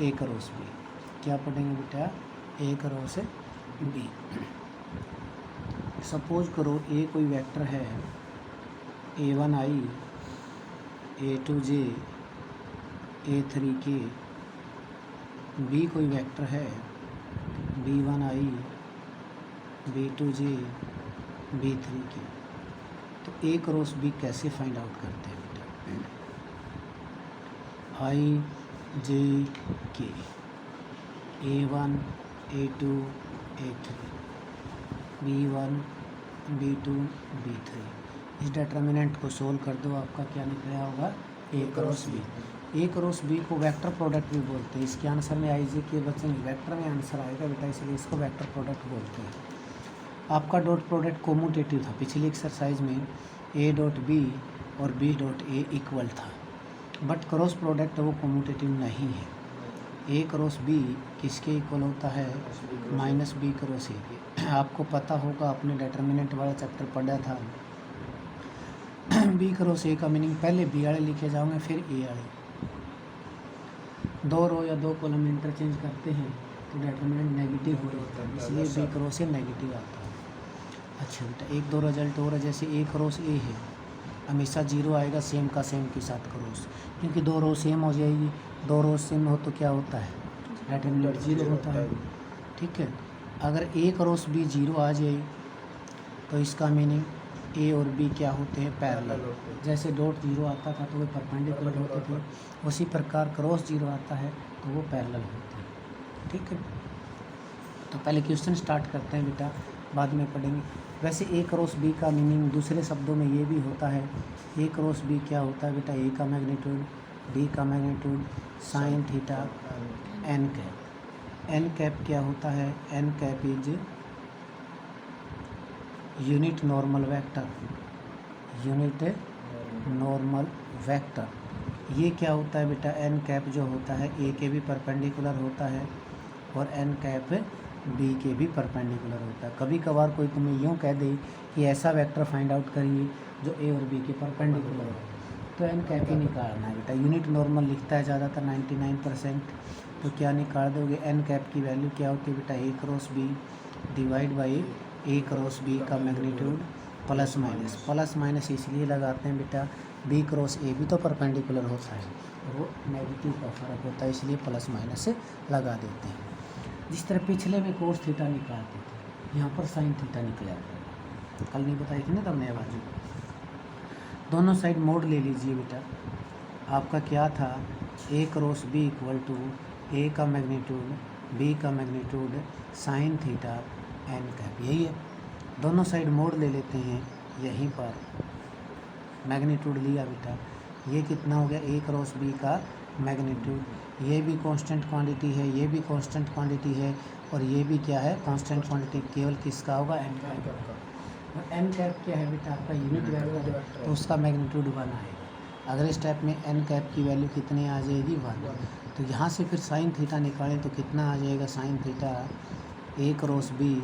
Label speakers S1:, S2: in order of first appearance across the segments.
S1: ए cross B. क्या पढ़ेंगे बेटा? A cross B. सपोज करो ए कोई वेक्टर है a1i, a2j, a3k, बी कोई वेक्टर है b1i, b2j, b3k। तो ए क्रॉस बी कैसे फाइंड आउट करते हैं बेटा? i, j, k, a1, a2, a3, b1, b2, b3। इस डिटर्मिनेंट को सोल्व कर दो, आपका क्या निकला होगा? ए क्रॉस बी। ए क्रॉस बी को वेक्टर प्रोडक्ट भी बोलते हैं। इसके आंसर में आई जे के बचेंगे, वेक्टर में आंसर आएगा बेटा, इसलिए इसको वेक्टर प्रोडक्ट बोलते हैं। आपका डॉट प्रोडक्ट कोम्यूटेटिव था। पिछली एक्सरसाइज में ए डॉट बी और बी डॉट ए इक्वल था, बट क्रॉस प्रोडक्ट वो कोम्यूटेटिव नहीं है। ए क्रॉस बी किसके इक्वल होता है? माइनस बी क्रॉस ए के। आपको पता होगा, आपने डिटर्मिनेंट वाला चैप्टर पढ़ा था। बी क्रॉस ए का मीनिंग पहले बी वाले लिखे जाओगे, फिर ए वाले। दो रो या दो कॉलम इंटरचेंज करते हैं तो डिटर्मिनेंट नेगेटिव हो जाता है, इसलिए बी क्रॉस ए नेगेटिव आता है। अच्छा बेटा, एक दो रिजल्ट और है। जैसे ए क्रॉस ए है, हमेशा जीरो आएगा सेम का सेम के साथ क्रॉस, क्योंकि दो रो सेम हो जाएगी। दो रो सेम हो तो क्या होता है? डिटर्मिनेंट जीरो होता है। ठीक है, अगर ए क्रॉस बी जीरो आ जाए तो इसका मीनिंग ए और बी क्या होते हैं? पैरेलल। जैसे डॉट जीरो आता था तो वो परपेंडिकुलर होते थे, उसी प्रकार क्रॉस जीरो आता है तो वो पैरेलल होते हैं। ठीक है, तो पहले क्वेश्चन स्टार्ट करते हैं बेटा, बाद में पढ़ेंगे। वैसे ए क्रॉस बी का मीनिंग दूसरे शब्दों में ये भी होता है। ए क्रॉस बी क्या होता है बेटा? ए का मैग्नीट्यूड, बी का magnitude, sine theta, N cap. N cap क्या होता है? N cap is unit normal vector. Unit normal vector. ये क्या होता है बेटा? एन कैप जो होता है ए के भी परपेंडिकुलर होता है और एन कैप बी के भी परपेंडिकुलर होता है। कभी कभार कोई तुम्हें यूँ कह दे कि ऐसा वेक्टर फाइंड आउट करिए जो ए और बी के परपेंडिकुलर हो, तो एन कैप ही निकालना है बेटा। यूनिट नॉर्मल लिखता है ज़्यादातर 99%, तो क्या निकाल दोगे? एन कैप की वैल्यू क्या होती है बेटा? A cross b divide by a cross b का magnitude plus minus. Plus minus इसलिए लगाते हैं बेटा, बी क्रॉस ए भी तो परपेंडिकुलर होता है, वो नेगेटिव का फर्क होता है, इसलिए प्लस माइनस से लगा देते हैं। जिस तरह पिछले में कोस थीटा निकालते थे, यहाँ पर साइन थीटा निकला। कल नहीं बताई थी ना तब नया बाजू। दोनों साइड मोड ले लीजिए बेटा। आपका क्या था? A cross B equal to A का मैग्नीट्यूड, बी का magnitude, sine theta, N cap. यही है। दोनों साइड मोड ले लेते हैं। यहीं पर मैग्नीट्यूड लिया बेटा, ये कितना हो गया? ए क्रॉस बी का मैग्नीट्यूड। ये भी कांस्टेंट क्वांटिटी है, ये भी कांस्टेंट क्वांटिटी है, और ये भी क्या है? Constant quantity. केवल किसका होगा? एन कैप का। और एन कैप क्या है बेटा? आपका यूनिट वेक्टर है, तो उसका मैग्नीट्यूड 1 आएगा। अगले स्टेप में एन कैप की वैल्यू कितनी आ जाएगी? 1। तो यहाँ से फिर साइन थीटा निकालें तो कितना आ जाएगा? Sine theta a cross b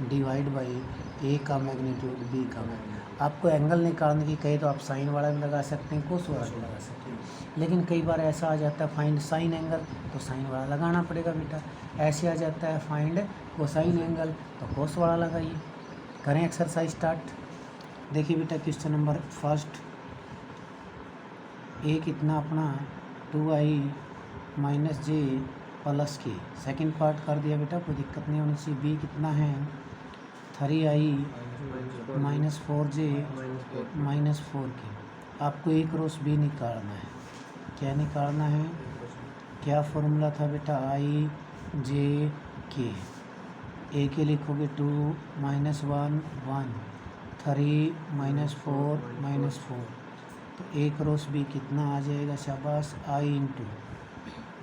S1: divide by a का मैग्नीट्यूड, बी का मैग्नीट्यूड। आपको एंगल निकालने की कहे तो आप साइन वाला भी लगा सकते हैं, कोस वाला भी लगा सकते हैं, लेकिन कई बार ऐसा आ जाता है फाइंड साइन एंगल, तो साइन वाला लगाना पड़ेगा बेटा। ऐसे आ जाता है फाइंड कोसाइन एंगल, तो कोस वाला लगाइए। करें एक्सरसाइज स्टार्ट। देखिए बेटा, क्वेश्चन नंबर फर्स्ट, ए कितना अपना 2i माइनस जे प्लस के। सेकेंड पार्ट कर दिया बेटा, कोई दिक्कत नहीं होनी चाहिए। बी कितना है? 3i minus 4j minus 4k। आपको ए क्रॉस बी निकालना है। क्या निकालना है? क्या फॉर्मूला था बेटा? आई जे के। ए के लिखोगे 2 माइनस 1 1, 3 माइनस 4 माइनस 4, तो ए क्रॉस बी कितना आ जाएगा? शाबाश। आई इंटू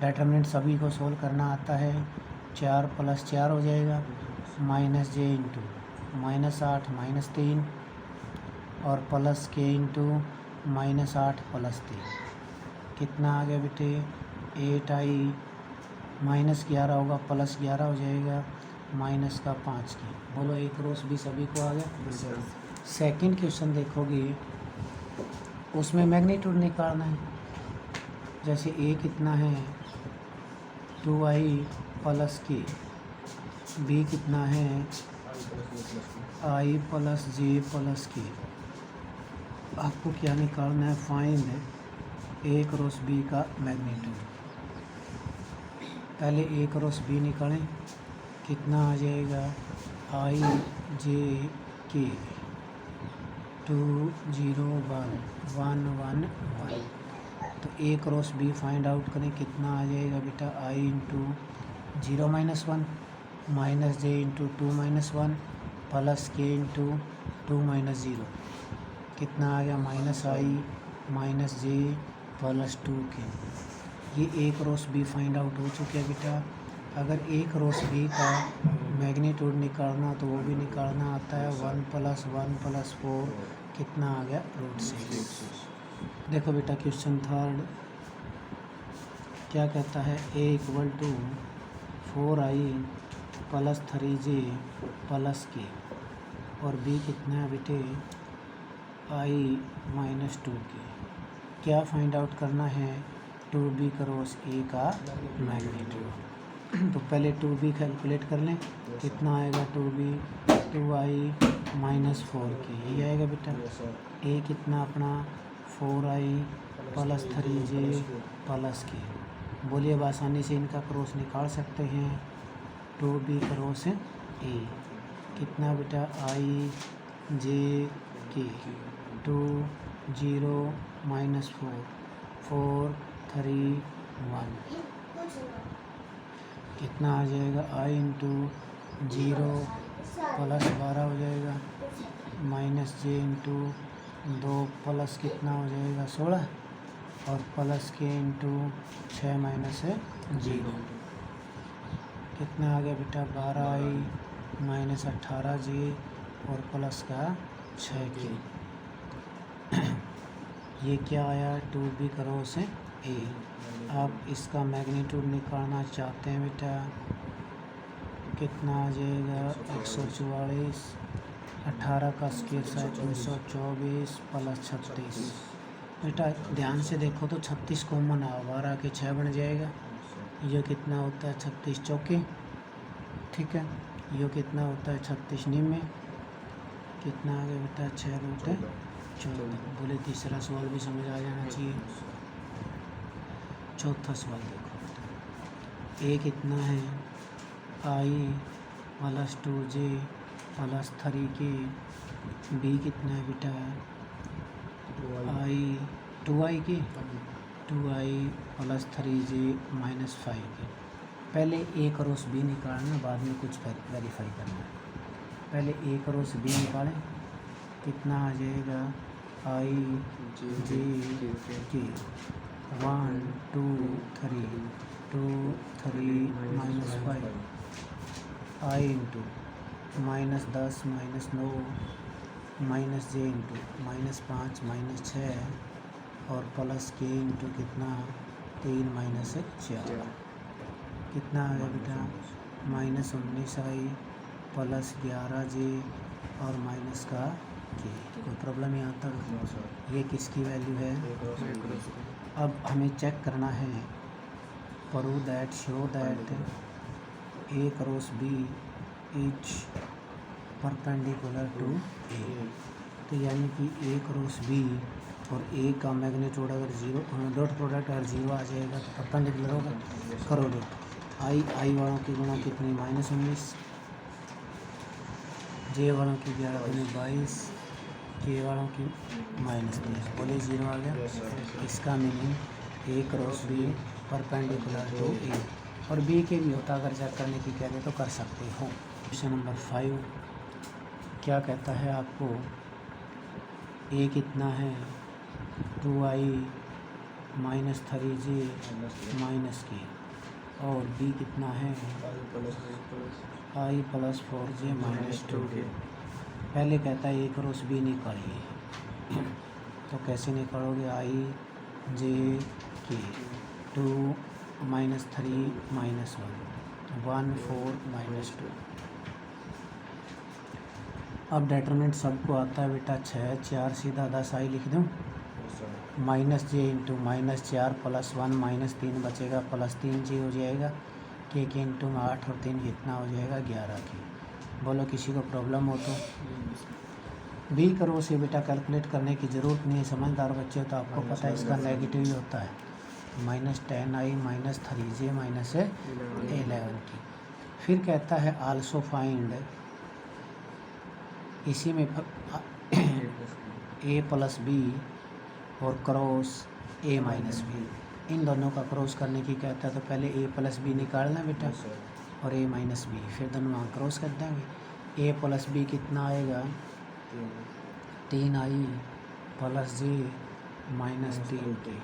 S1: डिटरमिनेंट सभी को सोल्व करना आता है, 4 + 4 हो जाएगा, minus J into minus 8 minus 3 और प्लस के इंटू माइनस 8 + 3। कितना आ गया बेटे? 8i माइनस 11 होगा, प्लस 11 हो जाएगा, माइनस का 5 की। बोलो ए क्रॉस बी सभी को आ गया। सेकंड क्वेश्चन देखोगे, उसमें मैग्नीट्यूड निकालना है। जैसे ए कितना है? 2i प्लस के, बी कितना है i प्लस जे प्लस के। आपको क्या निकालना है, फाइंड ए क्रॉस बी का मैग्नीट्यूड। पहले ए क्रॉस बी निकालें, कितना आ जाएगा i जे के 2 0 1 1 1 1। तो ए क्रॉस बी फाइंड आउट करें, कितना आ जाएगा बेटा i into 0 minus 1 minus J into 2 minus 1 plus के इंटू 2 माइनस 0। कितना आ गया माइनस आई माइनस जे प्लस 2 के। ये ए क्रॉस बी फाइंड आउट हो चुके हैं बेटा। अगर ए क्रॉस बी का मैग्नीट्यूड निकालना तो वो भी निकालना आता है 1 प्लस 1 प्लस 4, कितना आ गया √6। देखो बेटा क्वेश्चन थर्ड क्या कहता है, a equal to 4i plus 3j plus k, और बी कितना है बेटे i माइनस 2 के। क्या फाइंड आउट करना है, 2b क्रॉस ए का मैग्नीट्यूड। तो पहले 2b कैलकुलेट कर लें, कितना आएगा 2b 2i माइनस 4 के, यही आएगा बेटा। ए कितना अपना 4i प्लस 3j प्लस के। बोलिए अब आसानी से इनका क्रॉस निकाल सकते हैं, 2b क्रॉस ए कितना बेटा i j के 2 0 माइनस 4 4 3 1, कितना आ जाएगा i इंटू 0 प्लस 12 हो जाएगा माइनस जे इंटू 2 प्लस कितना हो जाएगा 16 और प्लस के इंटू 6 माइनस 0, कितना आ गया बेटा 12i माइनस 18j और प्लस का 6 के। ये क्या आया 2b क्रॉस ए। आप इसका मैग्नीट्यूड निकालना चाहते हैं बेटा, कितना आ जाएगा 144, 18 का स्क्वायर 324 प्लस 36। बेटा ध्यान से देखो तो 36 कॉमन है, 12 के 6 बन जाएगा। ये कितना होता है 36 चौके, ठीक है। ये कितना होता है 36 निम्न, कितना आ गया बेटा 6√14। बोले तीसरा सवाल भी समझ आ जाना चाहिए। चौथा सवाल देखो, ए कितना है i plus 2j plus 3k, B कितना है बेटा i 2i के 2i plus 3j minus 5k। पहले ए क्रॉस बी निकालना, बाद में कुछ वेरीफाई करना है। पहले ए क्रॉस बी निकालें, कितना आ जाएगा i j के 1 2 3 2 3 minus 5 i into minus 10 minus 9 minus J into minus 5 minus 6 और प्लस के इंटू कितना 3 माइनस 4, कितना आ गया बेटा माइनस 19i प्लस 11j और माइनस का के। कोई प्रॉब्लम यहाँ तक, ये किसकी वैल्यू है। अब हमें चेक करना है, prove that show that a cross b is perpendicular to a. तो यानी कि ए क्रॉस बी और ए का मैग्नीट्यूड अगर 0 डॉट प्रोडक्ट अगर 0 आ जाएगा तो परपेंडिकुलर होगा। करो डॉट आई वालों की गुणा कितनी -19, जे वालों की 11 गुना 22, के वालों की -3। बोले 0 आ गया। इसका meaning a cross b perpendicular to a, और बी के भी होता, अगर चेक करने की कहते तो कर सकते हो। क्वेश्चन नंबर 5 क्या कहता है आपको, ए कितना है 2i माइनस 3j माइनस के, और बी कितना है i प्लस 4j माइनस 2 के। पहले कहता है ए क्रॉस बी निकालिए, तो कैसे निकालोगे i j के 2 माइनस 3 माइनस 1 4 माइनस 2। अब डेटरमिनेंट सबको आता है बेटा 6 4 सीधा 10i लिख दूँ, माइनस जे इंटू -4 प्लस 1 -3 बचेगा प्लस 3j हो जाएगा, के इंटू में 8 और 3 कितना हो जाएगा 11 के। बोलो किसी को प्रॉब्लम हो तो। बी करो से बेटा कैलकुलेट करने की ज़रूरत नहीं है, समझदार बच्चे हो तो आपको पता है इसका नेगेटिव ही होता है, -10i माइनस 3j माइनस 11 की। फिर कहता है आल्सो फाइंड, इसी में a प्लस बी और क्रॉस a माइनस बी, इन दोनों का क्रॉस करने की कहता है। तो पहले a प्लस बी निकालना बेटा और a माइनस बी, फिर दोनों वहाँ क्रॉस कर देंगे। a प्लस बी कितना आएगा 3i plus J minus 3k,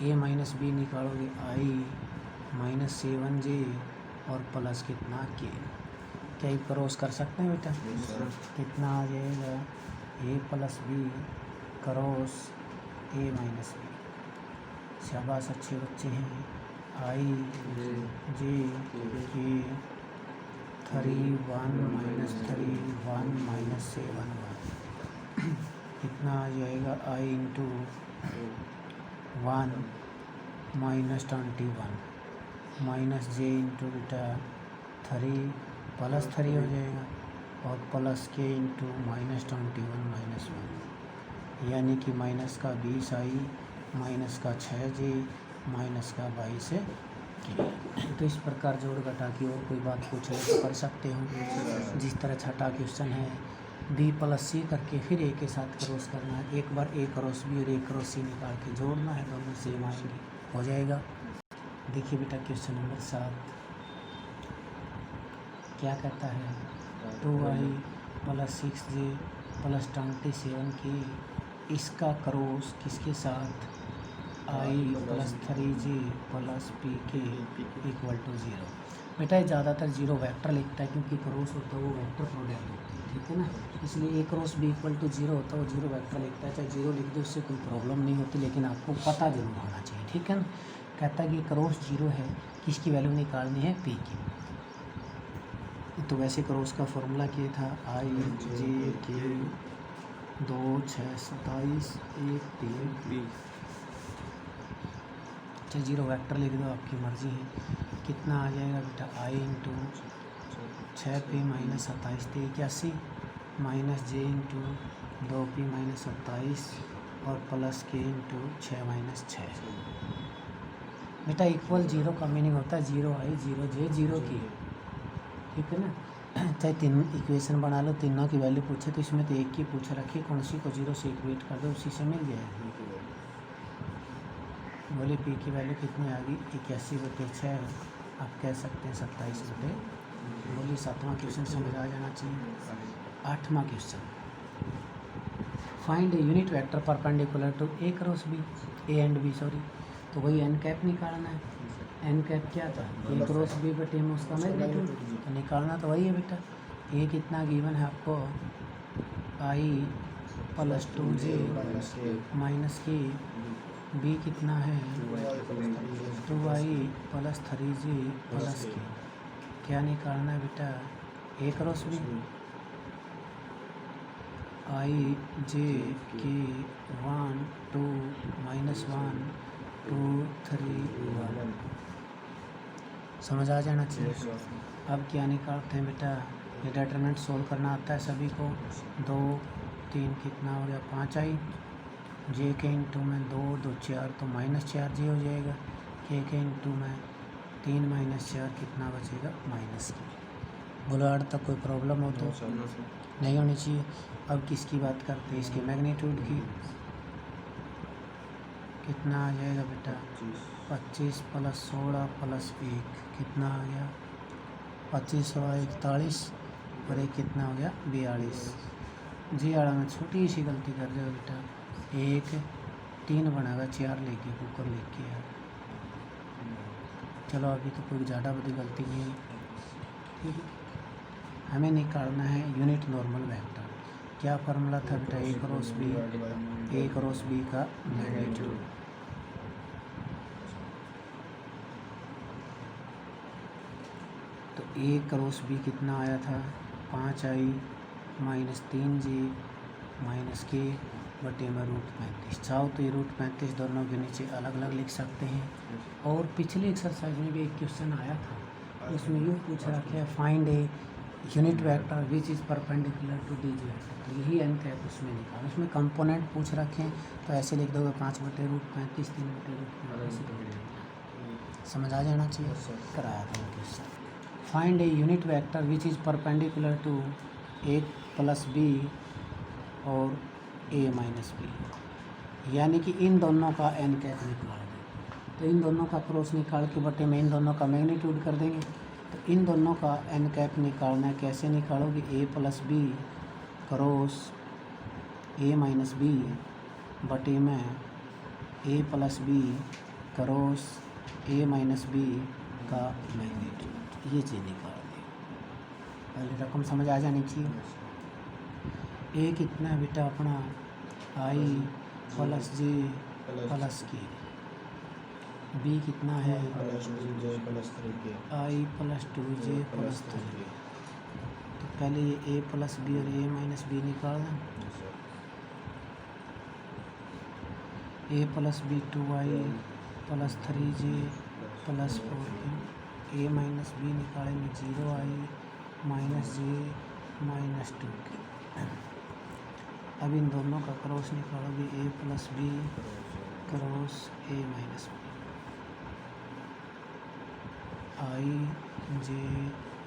S1: a minus B निकालोगे i माइनस 7j और प्लस कितना k। क्या ये क्रॉस कर सकते हैं बेटा? कितना आ जाएगा a plus B cross a minus B. शाबाश अच्छे बच्चे हैं। i जे के 3 1 माइनस 3 1 माइनस 7 1, कितना आ जाएगा i into 1 minus 21 minus J into बेटा 3 प्लस 3 हो जाएगा और प्लस के इंटू माइनस 21 माइनस 1, यानी कि माइनस का 20i माइनस का 6j माइनस का 22 के। तो इस प्रकार जोड़ घटा की और कोई बात पूछ ले तो कर सकते हो। जिस तरह छठा क्वेश्चन है b प्लस सी करके फिर a के साथ क्रॉस करना है, एक बार a क्रॉस b और a क्रॉस सी निकाल के जोड़ना है, दोनों सेम आएंगे, हो जाएगा। देखिए बेटा क्वेश्चन नंबर 7 क्या कहता है 2i प्लस 6j प्लस 27 की, इसका क्रॉस किसके साथ i plus 3j plus p के इक्वल टू 0। बेटा ये ज़्यादातर जीरो वेक्टर लिखता है क्योंकि क्रॉस होता है वो वेक्टर प्रोडक्ट होती है, ठीक है ना। इसलिए a cross b equal to 0 होता है, वो जीरो वेक्टर लिखता है। चाहे जीरो लिख दो उससे कोई प्रॉब्लम नहीं होती, लेकिन आपको पता जरूर होना चाहिए, ठीक है ना। कहता है कि क्रॉस 0 है, किसकी वैल्यू निकालनी है p की। तो वैसे क्रॉस का फॉर्मूला क्या था i j k 2 6 27 1 3 p। चाहे जीरो वेक्टर लिख दो, आपकी मर्ज़ी है। कितना आ जाएगा बेटा i इंटू 6p माइनस 27 तो 81 minus J into 2p minus 27 और प्लस के इंटू 6 माइनस 6। बेटा इक्वल 0 का मीनिंग होता है 0i 0j 0 की, ठीक है ना। चाहे तीन इक्वेशन बना लो, तीनों की वैल्यू पूछे तो इसमें तो एक की पूछ रखी है, कौन सी को 0 से इक्वेट कर दो उसी से मिल जाएगा। बोले p की वैल्यू कितनी आ गई 81/6, आप कह सकते हैं 27/। बोलिए 7वां क्वेश्चन समझ आ जाना चाहिए। 8वां question find a unit vector perpendicular to a cross b, a and b sorry. तो वही एन कैप निकालना है। एन कैप क्या था a क्रॉस b बटे में उसका मैग्नीट्यूड, तो निकालना तो वही है बेटा। a कितना गिवन है आपको i प्लस 2j माइनस के, b कितना है 2i प्लस 3j प्लस के। क्या निकालना है बेटा a cross b, i j k 1 2 minus 1 2 3 1, समझ आ जाना चाहिए। अब क्या निकालते हैं बेटा, ये डिटरमिनेंट सोल्व करना आता है सभी को। 2 3 कितना हो गया 5i, जे के इंटू में 2 2 4 तो माइनस 4j हो जाएगा, के इंटू में 3 माइनस 4 कितना बचेगा माइनस के। बोलो आठ तक कोई प्रॉब्लम हो तो नहीं होनी चाहिए। अब किसकी बात करते हैं, इसके मैग्नीट्यूड की। कितना आ जाएगा बेटा 25 प्लस 16 प्लस 1 कितना आ गया 25 और 41 और एक कितना हो गया 42। जी आड़ा में छोटी सी गलती कर दो बेटा, 1 3 बनेगा 4 लेके कुकर लेके यार। चलो अभी तो कोई ज़्यादा बड़ी गलती नहीं है, ठीक है। हमें निकालना है यूनिट नॉर्मल वेक्टर। क्या फार्मूला था बेटा a क्रॉस b का मैग्नीट्यूड। तो a क्रॉस b कितना आया था 5i माइनस 3j माइनस के बटे में √35। चाहो तो ये √35 दोनों के नीचे अलग अलग लिख सकते हैं। और पिछले एक्सरसाइज में भी एक क्वेश्चन आया था उसमें यूँ पूछ रखे है find a unit vector which is perpendicular to D G vector, तो यही एन कैप उसमें निकाल। उसमें कंपोनेंट पूछ रखे हैं तो ऐसे लिख दोगे 5/√35 3/√35 समझ आ जाना चाहिए। कराया था question. Find a unit vector which is perpendicular to A plus B और ए माइनस बी, यानी कि इन दोनों का एन कैप निकाल दें। तो इन दोनों का क्रॉस निकाल के बटे में इन दोनों का मैग्नीट्यूड कर देंगे। तो इन दोनों का एन कैप निकालना है, कैसे निकालोगे? A plus B cross a minus b बटे में a plus B cross a minus b का मैग्नीट्यूड, ये चीज़ निकाल दें। पहले रकम समझ आ जानी चाहिए। ए कितना है बेटा अपना आई प्लस जे प्लस के, बी कितना है आई प्लस 2j प्लस 3। तो पहले ये ए प्लस बी और ए माइनस बी निकाल दें। A plus b 2i plus 3j plus 4k, a minus b निकालेंगे 0i माइनस जे माइनस 2k। अब इन दोनों का क्रॉस निकालोगे, a plus B cross a minus b, i j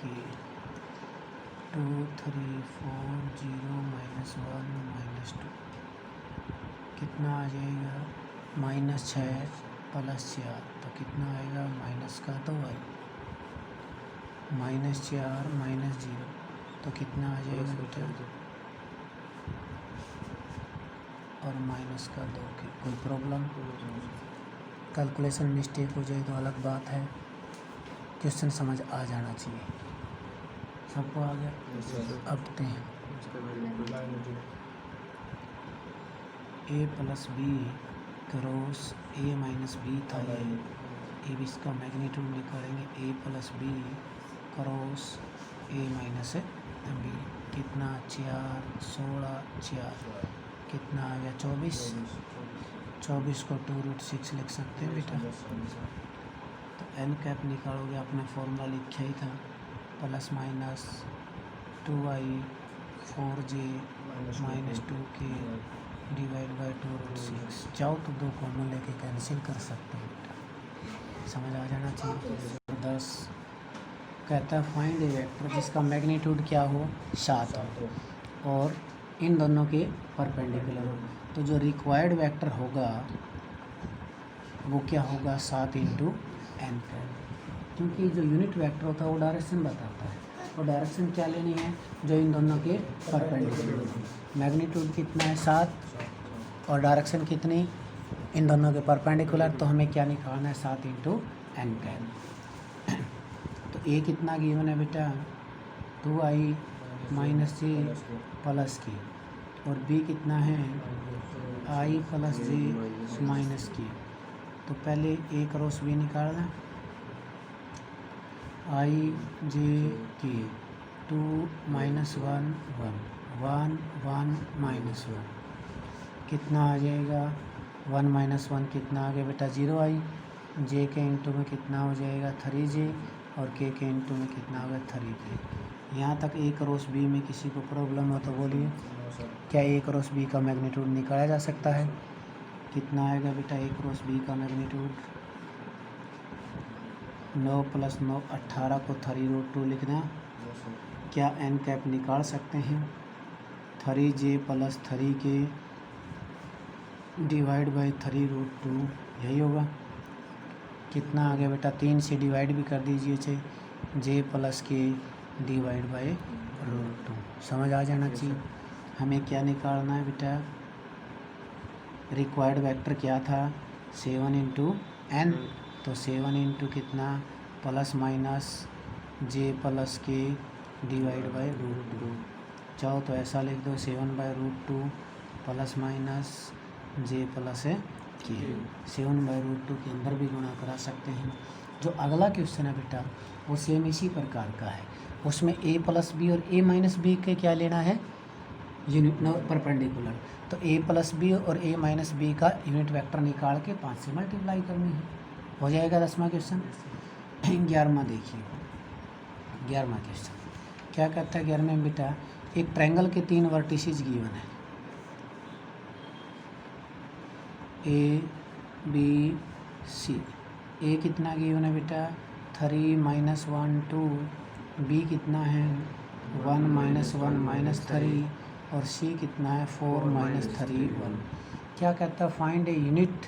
S1: k 2 3 4 0 -1 -2 कितना आ जाएगा? -6 प्लस 4, तो कितना आएगा? माइनस का 2i, -4 -0, तो कितना आ जाएगा बेटा? और माइनस का 2k। कोई प्रॉब्लम? कैलकुलेशन मिस्टेक हो जाए तो अलग बात है, क्वेश्चन समझ आ जाना चाहिए। सबको आ गया? अब देखते हैं a plus B cross a minus b था ये, इसका मैग्नीट्यूड निकालेंगे। A plus B cross a minus b, कितना? 4 16 4, कितना आ गया? 24। 24 को 2√6 लिख सकते हैं बेटा। तो एन कैप निकालोगे, आपने फॉर्मूला लिखा ही था, plus minus 2i 4j minus 2k divide by 2√6। चाहो तो 2 कॉमन लेके कैंसिल कर सकते हैं बेटा, समझ आ जाना चाहिए। 10 कहता है फाइंड ए वेक्टर जिसका मैग्नीट्यूड क्या हो? 7 हो और इन दोनों के परपेंडिकुलर हो। तो जो रिक्वायर्ड वेक्टर होगा वो क्या होगा? 7 × n कैप, क्योंकि जो यूनिट वेक्टर होता है वो डायरेक्शन बताता है, और डायरेक्शन क्या लेनी है? जो इन दोनों के परपेंडिकुलर हो। मैग्नीट्यूड कितना है? 7, और डायरेक्शन कितनी? इन दोनों के परपेंडिकुलर। तो हमें क्या निकालना है? 7 × n कैप। तो ए कितना गिवन है बेटा? 2i माइनस जे प्लस की, और बी कितना है? आई प्लस जे माइनस की। तो पहले ए क्रॉस बी निकालना, आई जे के 2 -1 1 1 1 -1, कितना आ जाएगा? 1 - 1 कितना आ गया बेटा? 0i, जे के इंटू में कितना हो जाएगा? 3j, और के इंटू में कितना होगा? 3k। यहाँ तक ए क्रॉस बी में किसी को प्रॉब्लम हो तो बोलिए। क्या ए क्रॉस बी का मैग्नीट्यूड निकाला जा सकता है? कितना आएगा बेटा ए क्रॉस बी का मैग्नीट्यूड? 9 + 9 18 को 3√2 लिखना। क्या एन कैप निकाल सकते हैं? 3j + 3k डिवाइड बाई 3√2, यही होगा। कितना आ गया बेटा? 3 से डिवाइड भी कर दीजिए चाहे, j + k डिवाइड बाई √2, समझ आ जाना चाहिए। हमें क्या निकालना है बेटा? रिक्वायर्ड वेक्टर क्या था? 7 × n, तो 7 × कितना? Plus minus j + k divide by √2। चाहो तो ऐसा लिख दो, 7/√2 प्लस माइनस j + k। 7/√2 के अंदर भी गुणा करा सकते हैं। जो अगला क्वेश्चन है बेटा वो सेम इसी प्रकार का है। उसमें a + b और a - b के क्या लेना है? Unit perpendicular. तो a + b और a - b का यूनिट वेक्टर निकाल के 5 से मल्टीप्लाई करनी है, हो जाएगा 10वां क्वेश्चन। 11वां देखिए, 11वां क्वेश्चन क्या कहता है 11वें में बेटा, एक ट्रायंगल के 3 वर्टिसेस गिवन है, ए बी सी। ए कितना गिवन है बेटा 3 -1 2, बी कितना है 1 -1 -3 और सी कितना है 4 -3 1। क्या कहता है find a unit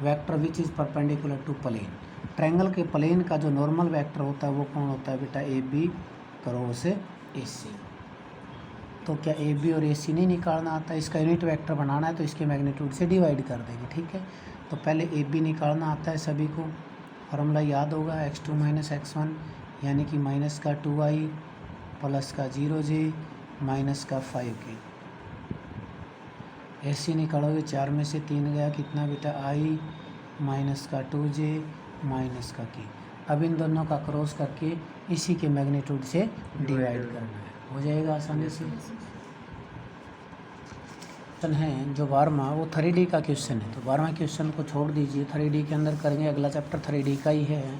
S1: vector which is perpendicular to plane. Triangle के प्लेन का जो नॉर्मल वेक्टर होता है वो कौन होता है बेटा, ए बी क्रॉस ए सी। तो क्या ए बी और ए सी नहीं निकालना आता, इसका यूनिट वेक्टर बनाना है तो इसके मैग्नीट्यूड से डिवाइड कर देंगे, ठीक है। तो पहले ए बी निकालना आता है सभी को, फॉर्मूला याद होगा x2 - x1 यानी कि माइनस का 2i प्लस का 0j माइनस का 5k। ए सी निकालोगे 4 में से 3 गया, कितना बेटा i माइनस का 2j माइनस का k। अब इन दोनों का क्रॉस करके इसी के मैग्नीट्यूड से डिवाइड करना है, हो जाएगा आसानी से। क्वेश्चन है जो 12वां वो 3D का क्वेश्चन है, तो 12वां क्वेश्चन को छोड़ दीजिए, 3D के अंदर करेंगे, अगला चैप्टर 3D का ही है।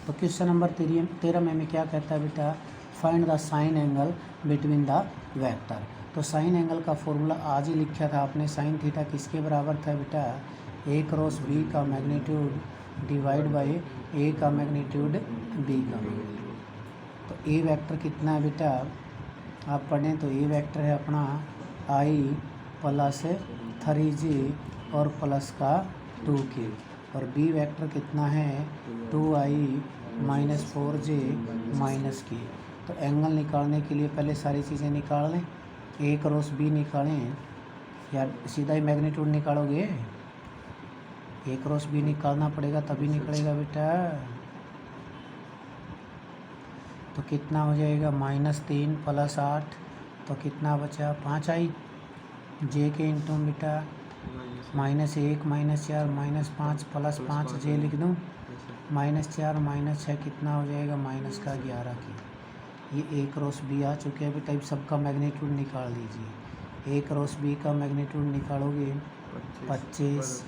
S1: तो क्वेश्चन नंबर 13 में क्या कहता है बेटा, find the sign angle between the vector. तो साइन एंगल का फॉर्मूला आज ही लिखा था आपने, साइन थीटा किसके बराबर था बेटा, ए क्रॉस बी का मैग्नीट्यूड डिवाइड बाय ए का मैग्नीट्यूड बी का मैग्नीट्यूड। तो ए वेक्टर कितना है बेटा, आप पढ़ें तो ए वेक्टर है अपना आई प्लस 3j और प्लस का 2k, और बी वेक्टर कितना है 2i minus 4j minus k। तो एंगल निकालने के लिए पहले सारी चीज़ें निकाल लें, ए क्रॉस बी निकालें या सीधा ही मैग्नीट्यूड निकालोगे, ए क्रॉस बी निकालना पड़ेगा तभी निकलेगा बेटा। तो कितना हो जाएगा -3 + 8, तो कितना बचा 5i, जे के इंटू बेटा -1 -4 -5 प्लस 5j लिख दूँ, -4 -6 कितना हो जाएगा माइनस का 11 की। ये ए क्रॉस बी आ चुके हैं बेटा, अब सबका मैग्नीट्यूड निकाल लीजिए। ए क्रॉस बी का मैग्नीट्यूड निकालोगे 25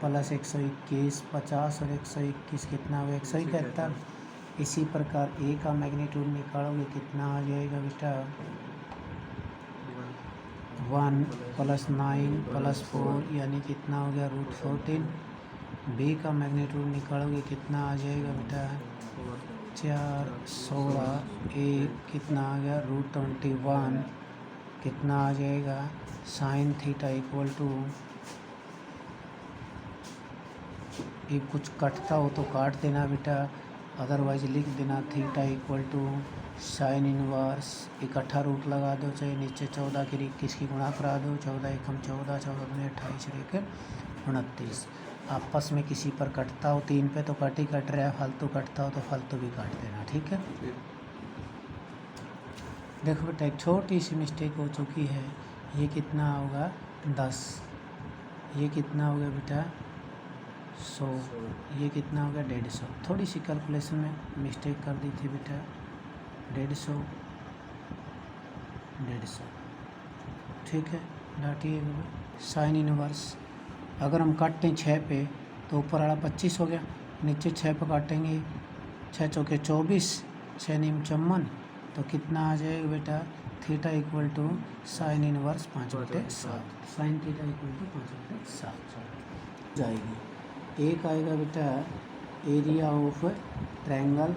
S1: प्लस 121 50 और 121 कितना हो 171। इसी प्रकार ए का मैग्नीट्यूड निकालोगे कितना आ जाएगा बेटा 1 + 9 + 4 यानी कितना हो गया √14। बी का मैग्नीट्यूड निकालोगे कितना आ जाएगा बेटा 4 16 1 कितना आ गया √21 कितना आ जाएगा साइन थीटा इक्वल टू, ये कुछ कटता हो तो काट देना बेटा, अदरवाइज लिख देना theta equal to sine inverse, इकट्ठा रूट लगा दो, चाहे नीचे 14 की 21 की गुणा करा दो, 14 एकम 14 14 दूनी 28 एक 29। आपस में किसी पर कटता हो 3 पे तो कट ही कट रहा है, फालतू कटता हो तो फालतू भी काट देना, ठीक है। देखो बेटा एक छोटी सी मिस्टेक हो चुकी है, ये कितना होगा 10, ये कितना हो गया बेटा 100, ये कितना हो गया 150। थोड़ी सी कैलकुलेशन में मिस्टेक कर दी थी बेटा, 150 ठीक है। डाटिए साइन इनवर्स, अगर हम काटते हैं 6 पे तो ऊपर वाला 25 हो गया, नीचे 6 पे काटेंगे 6 चौके 24 6 नीम 54, तो कितना आ जाएगा बेटा theta equal to sine inverse 5/7, sine theta equal to 5/7 जाएगी। एक आएगा बेटा एरिया ऑफ ट्रायंगल,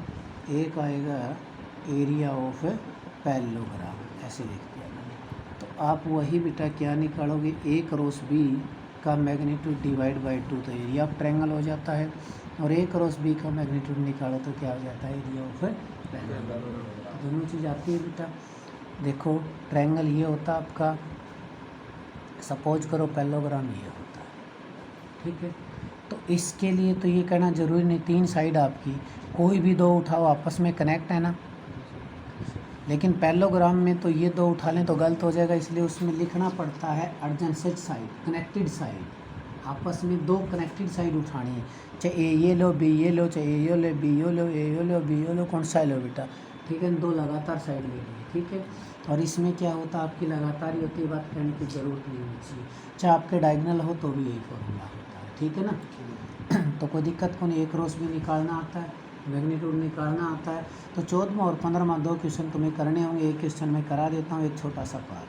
S1: एक आएगा एरिया ऑफ पैरेललोग्राम, ऐसे लिख दिया मैंने। तो आप वही बेटा क्या निकालोगे, ए क्रॉस बी का मैग्नीट्यूड डिवाइड बाय 2, तो एरिया ऑफ ट्रायंगल हो जाता है, और ए क्रॉस बी का मैग्नीट्यूड निकालो तो क्या हो जाता है एरिया ऑफ पैरेललोग्राम। दोनों चीज़ आती है बेटा। देखो ट्रायंगल ये होता है आपका, सपोज करो पैरेललोग्राम ये होता है, ठीक है। तो इसके लिए तो ये कहना ज़रूरी नहीं, 3 साइड आपकी कोई भी 2 उठाओ आपस में कनेक्ट है ना, लेकिन पैरेललोग्राम में तो ये 2 उठा लें तो गलत हो जाएगा, इसलिए उसमें लिखना पड़ता है एडजेसेंट साइड, कनेक्टेड साइड, आपस में 2 कनेक्टेड साइड उठानी है, चाहे ए ये लो बी ये लो, चाहे ए यो ले बी यो लो, ए यो लो बी यो लो, कौन सा लो बेटा, ठीक है। 2 लगातार साइड ले ली, ठीक है। और इसमें क्या होता है आपकी लगातार ही होती है, बात कहने की ज़रूरत नहीं होनी चाहिए, चाहे आपके डायगोनल हो तो भी यही फॉर्मूला होता है, ठीक है ना। तो कोई दिक्कत को नहीं, ए क्रॉस भी निकालना आता है, मैग्नीट्यूड निकालना आता है। तो 14वां और 15वां 2 क्वेश्चन तुम्हें करने होंगे। एक क्वेश्चन मैं करा देता हूँ, एक छोटा सा पार्ट।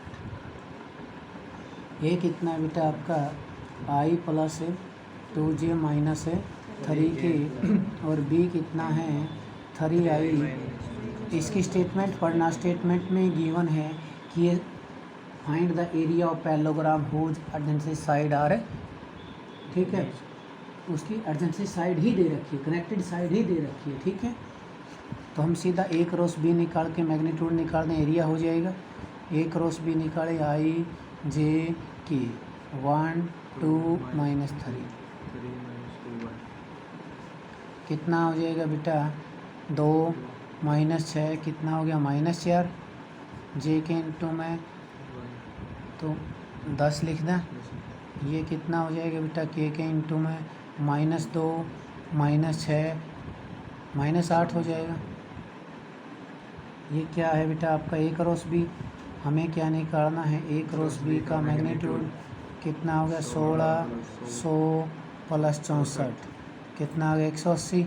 S1: ए कितना है बेटा आपका i plus 2j minus 3k और b कितना है 3i। इसकी स्टेटमेंट पढ़ना। स्टेटमेंट में गिवन है कि ये find the area of parallelogram whose adjacent side are, ठीक है, उसकी एडजेसेंट साइड ही दे रखी है, कनेक्टेड साइड ही दे रखी है, ठीक है। तो हम सीधा a क्रॉस b निकाल के मैग्नीट्यूड निकाल दें, एरिया हो जाएगा। a क्रॉस b निकाले i j k 1 2 -3 कितना हो जाएगा बेटा 2 -6 कितना हो गया -4 j के इंटू में तो 10 लिख दें। ये कितना हो जाएगा बेटा k के इंटू में -2 -6 -8 हो जाएगा। ये क्या है बेटा आपका a क्रॉस b। हमें क्या निकालना है a क्रॉस b का मैग्नीट्यूड कितना हो गया 1600 प्लस 64 कितना आ गया 180।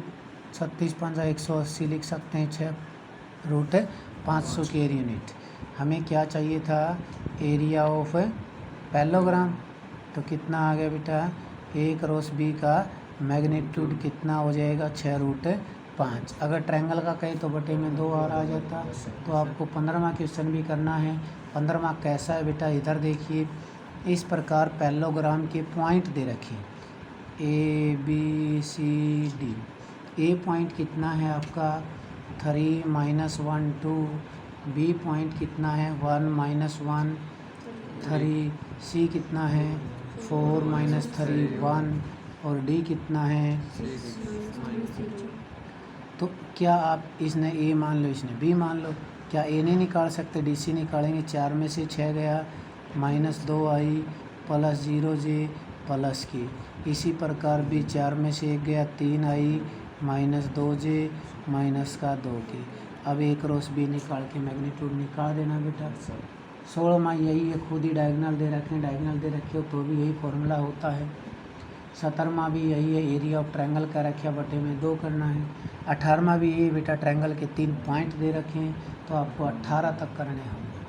S1: 36 पंजा 180 लिख सकते हैं 6√500 के यूनिट। हमें क्या चाहिए था एरिया ऑफ पैरेललोग्राम। तो कितना आ गया बेटा a क्रॉस b का मैग्नीट्यूड कितना हो जाएगा 6√5। अगर ट्रायंगल का कहें तो बटे में 2 आ जाता। तो आपको 15वां क्वेश्चन भी करना है। 15वां कैसा है बेटा इधर देखिए। इस प्रकार पैरेललोग्राम के पॉइंट दे रखे a b c d। a point कितना है आपका 3 -1 2, b पॉइंट कितना है 1 -1 3, c कितना है 4 -3 1 और d कितना है। तो क्या आप इसने a मान लो इसने b मान लो, क्या a नहीं निकाल सकते, dc निकालेंगे। 4 में से 6 गया -2i plus 0j plus k। इसी प्रकार भी 4 में से 1 गया 3i -2j माइनस का 2k। अब a क्रॉस b निकाल के मैग्नीट्यूड निकाल देना बेटा। 16वां यही है, खुद ही डायगोनल दे रखे हैं, डायगोनल दे रखे हो तो भी यही फॉर्मूला होता है। 17वां भी यही है, एरिया ऑफ ट्रायंगल का रखा बटे में 2 करना है। 18वां भी यही बेटा, ट्रायंगल के 3 पॉइंट दे रखे हैं तो आपको 18 तक करने होंगे।